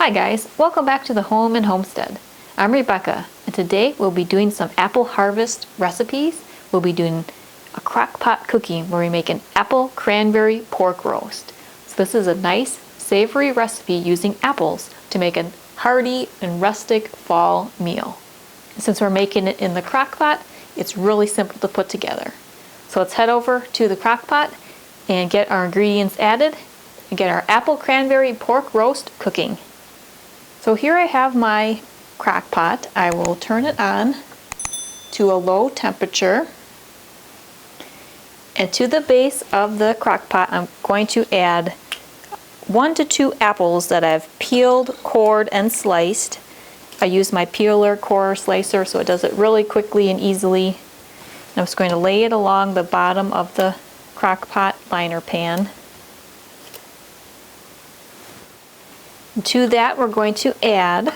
Hi guys, welcome back to the Home and Homestead. I'm Rebecca, and today we'll be doing some apple harvest recipes. We'll be doing a crock pot cooking where we make an apple cranberry pork roast. So this is a nice savory recipe using apples to make a hearty and rustic fall meal. And since we're making it in the crock pot, it's really simple to put together. So let's head over to the crock pot and get our ingredients added and get our apple cranberry pork roast cooking. So here I have my crock pot. I will turn it on to a low temperature. And to the base of the crock pot, I'm going to add 1 to 2 apples that I've peeled, cored, and sliced. I use my peeler core slicer so it does it really quickly and easily. And I'm just going to lay it along the bottom of the crock pot liner pan. And to that we're going to add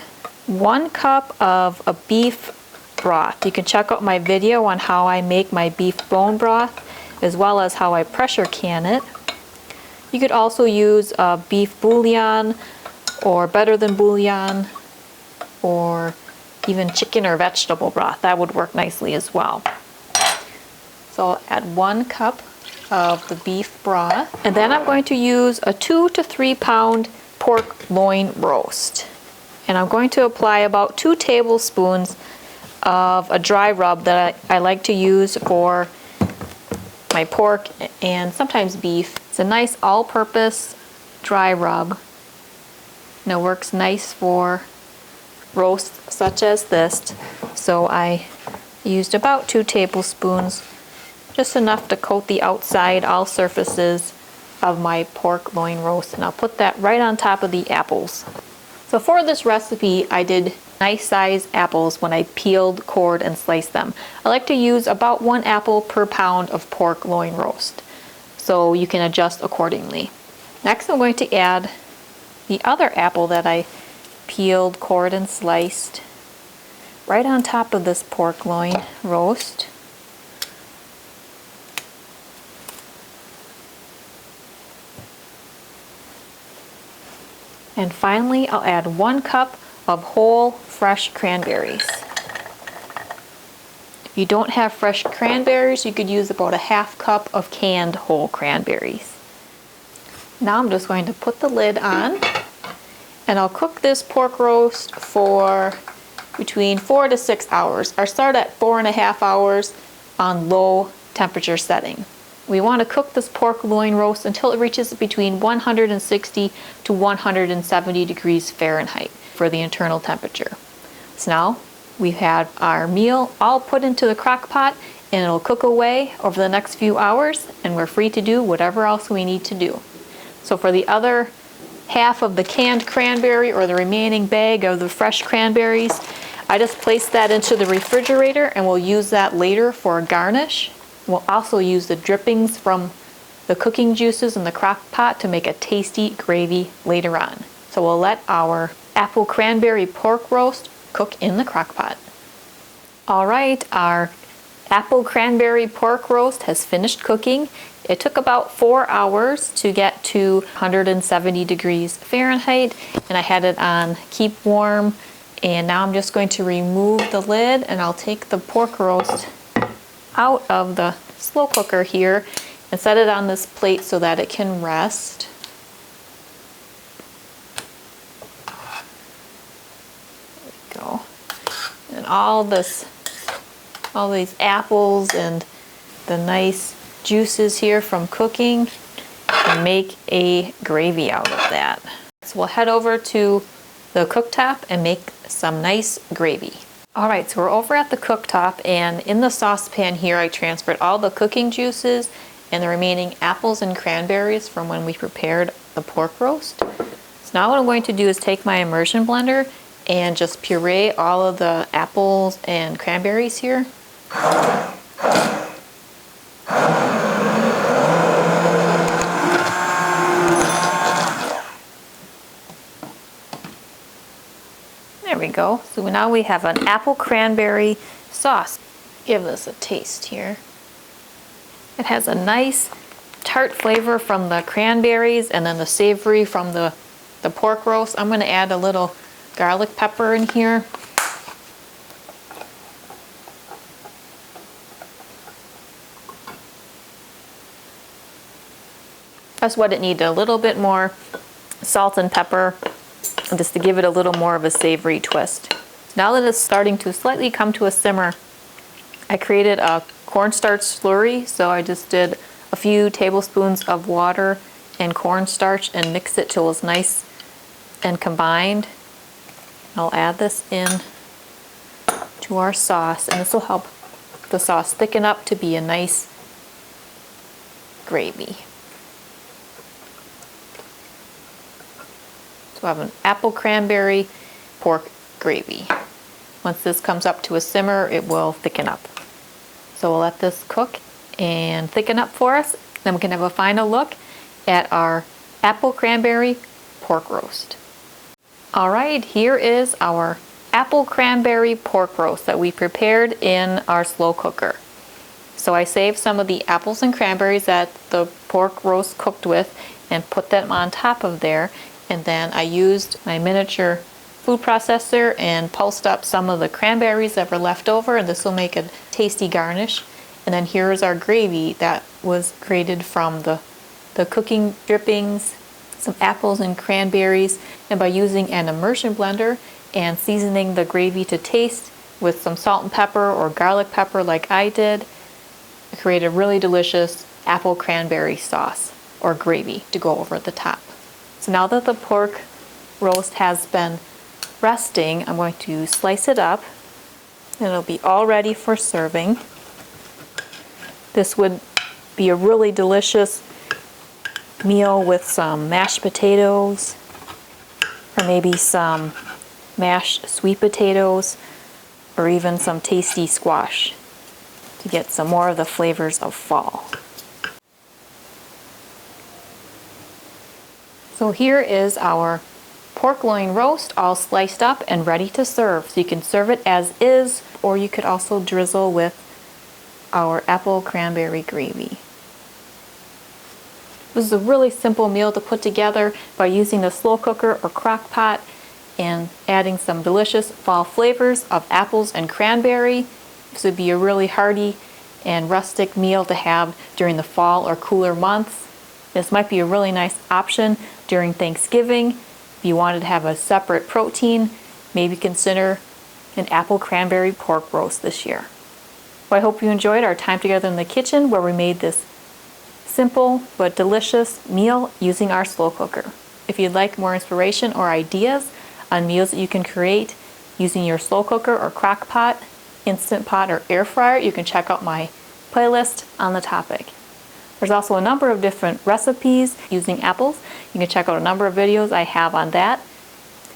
1 cup of a beef broth. You can check out my video on how I make my beef bone broth as well as how I pressure can it. You could also use beef bouillon or better than bouillon or even chicken or vegetable broth. That would work nicely as well. So I'll add 1 cup of the beef broth, and then I'm going to use a 2 to 3 pound pork loin roast. And I'm going to apply about 2 tablespoons of a dry rub that I like to use for my pork and sometimes beef. It's a nice all-purpose dry rub, and it works nice for roasts such as this. So I used about 2 tablespoons, just enough to coat the outside, all surfaces of my pork loin roast, and I'll put that right on top of the apples. So for this recipe, I did nice size apples when I peeled, cored, and sliced them. I like to use about 1 apple per pound of pork loin roast, so you can adjust accordingly. Next, I'm going to add the other apple that I peeled, cored, and sliced right on top of this pork loin roast. And finally, I'll add 1 cup of whole fresh cranberries. If you don't have fresh cranberries, you could use about a 1/2 cup of canned whole cranberries. Now I'm just going to put the lid on, and I'll cook this pork roast for between 4 to 6 hours. I start at 4.5 hours on low temperature setting. We want to cook this pork loin roast until it reaches between 160 to 170 degrees Fahrenheit for the internal temperature. So now we have our meal all put into the crock pot, and it'll cook away over the next few hours, and we're free to do whatever else we need to do. So for the other half of the canned cranberry, or the remaining bag of the fresh cranberries, I just placed that into the refrigerator, and we'll use that later for a garnish. We'll also use the drippings from the cooking juices in the crock pot to make a tasty gravy later on. So we'll let our apple cranberry pork roast cook in the crock pot. Alright, our apple cranberry pork roast has finished cooking. It took about 4 hours to get to 170 degrees Fahrenheit, and I had it on keep warm. And now I'm just going to remove the lid, and I'll take the pork roast out of the slow cooker here and set it on this plate so that it can rest. There we go. And all these apples and the nice juices here from cooking, and make a gravy out of that. So we'll head over to the cooktop and make some nice gravy. Alright, so we're over at the cooktop, and in the saucepan here I transferred all the cooking juices and the remaining apples and cranberries from when we prepared the pork roast. So now what I'm going to do is take my immersion blender and just puree all of the apples and cranberries here. There we go. So now we have an apple cranberry sauce. Give this a taste here. It has a nice tart flavor from the cranberries, and then the savory from the the pork roast, I'm going to add a little garlic pepper in here. That's what it needed, a little bit more salt and pepper, just to give it a little more of a savory twist. Now that it's starting to slightly come to a simmer, I created a cornstarch slurry. So I just did a few tablespoons of water and cornstarch and mixed it till it's nice and combined. I'll add this in to our sauce, and this will help the sauce thicken up to be a nice gravy. So I have an apple cranberry pork gravy. Once this comes up to a simmer, it will thicken up. So we'll let this cook and thicken up for us. Then we can have a final look at our apple cranberry pork roast. All right, here is our apple cranberry pork roast that we prepared in our slow cooker. So I saved some of the apples and cranberries that the pork roast cooked with and put them on top of there. And then I used my miniature food processor and pulsed up some of the cranberries that were left over, and this will make a tasty garnish. And then here is our gravy that was created from the cooking drippings, some apples and cranberries, and by using an immersion blender and seasoning the gravy to taste with some salt and pepper or garlic pepper like I did, I created a really delicious apple cranberry sauce or gravy to go over the top. So now that the pork roast has been resting, I'm going to slice it up and it'll be all ready for serving. This would be a really delicious meal with some mashed potatoes or maybe some mashed sweet potatoes or even some tasty squash to get some more of the flavors of fall. So here is our pork loin roast all sliced up and ready to serve. So you can serve it as is, or you could also drizzle with our apple cranberry gravy. This is a really simple meal to put together by using the slow cooker or crock pot and adding some delicious fall flavors of apples and cranberry. This would be a really hearty and rustic meal to have during the fall or cooler months. This might be a really nice option during Thanksgiving. If you wanted to have a separate protein, maybe consider an apple cranberry pork roast this year. Well, I hope you enjoyed our time together in the kitchen where we made this simple but delicious meal using our slow cooker. If you'd like more inspiration or ideas on meals that you can create using your slow cooker or crock pot, instant pot, or air fryer, you can check out my playlist on the topic. There's also a number of different recipes using apples. You can check out a number of videos I have on that.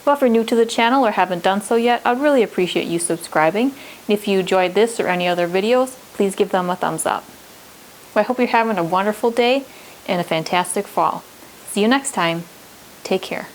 Well, if you're new to the channel or haven't done so yet, I'd really appreciate you subscribing. And if you enjoyed this or any other videos, please give them a thumbs up. Well, I hope you're having a wonderful day and a fantastic fall. See you next time. Take care.